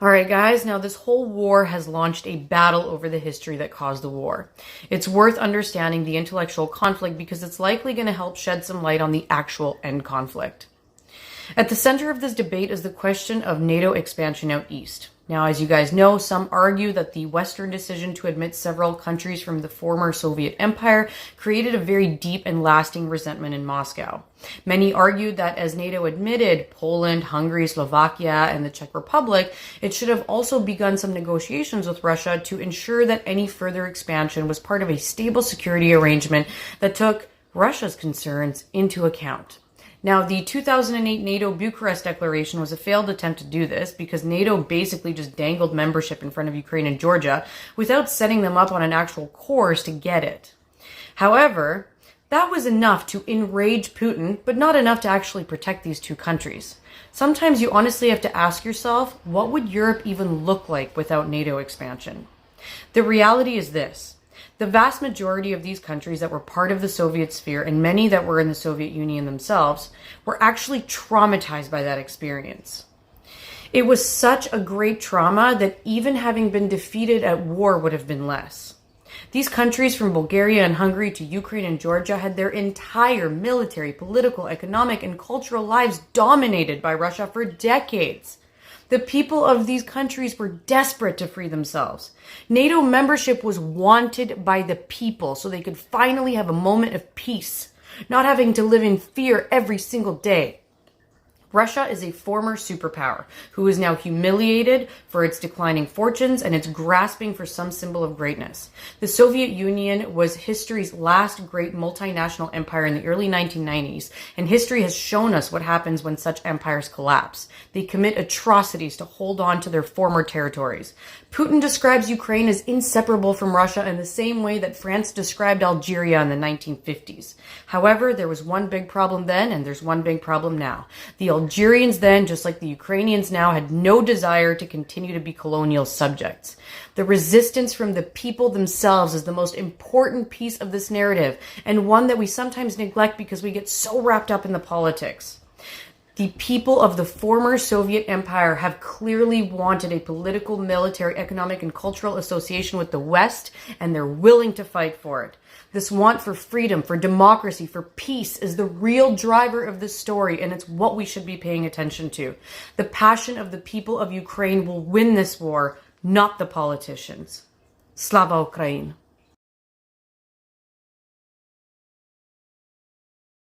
All right, guys, now this whole war has launched a battle over the history that caused the war. It's worth understanding the intellectual conflict because it's likely going to help shed some light on the actual end conflict. At the center of this debate is the question of NATO expansion out east. Now, as you guys know, some argue that the Western decision to admit several countries from the former Soviet Empire created a very deep and lasting resentment in Moscow. Many argued that as NATO admitted Poland, Hungary, Slovakia, and the Czech Republic, it should have also begun some negotiations with Russia to ensure that any further expansion was part of a stable security arrangement that took Russia's concerns into account. Now, the 2008 NATO Bucharest Declaration was a failed attempt to do this because NATO basically just dangled membership in front of Ukraine and Georgia without setting them up on an actual course to get it. However, that was enough to enrage Putin, but not enough to actually protect these two countries. Sometimes you honestly have to ask yourself, what would Europe even look like without NATO expansion? The reality is this. The vast majority of these countries that were part of the Soviet sphere and many that were in the Soviet Union themselves were actually traumatized by that experience. It was such a great trauma that even having been defeated at war would have been less. These countries from Bulgaria and Hungary to Ukraine and Georgia had their entire military, political, economic, and cultural lives dominated by Russia for decades. The people of these countries were desperate to free themselves. NATO membership was wanted by the people so they could finally have a moment of peace, not having to live in fear every single day. Russia is a former superpower who is now humiliated for its declining fortunes and its grasping for some symbol of greatness. The Soviet Union was history's last great multinational empire in the early 1990s, and history has shown us what happens when such empires collapse. They commit atrocities to hold on to their former territories. Putin describes Ukraine as inseparable from Russia in the same way that France described Algeria in the 1950s. However, there was one big problem then, and there's one big problem now. The Algerians then, just like the Ukrainians now, had no desire to continue to be colonial subjects. The resistance from the people themselves is the most important piece of this narrative, and one that we sometimes neglect because we get so wrapped up in the politics. The people of the former Soviet Empire have clearly wanted a political, military, economic, and cultural association with the West, and they're willing to fight for it. This want for freedom, for democracy, for peace is the real driver of this story, and it's what we should be paying attention to. The passion of the people of Ukraine will win this war, not the politicians. Slava Ukraine.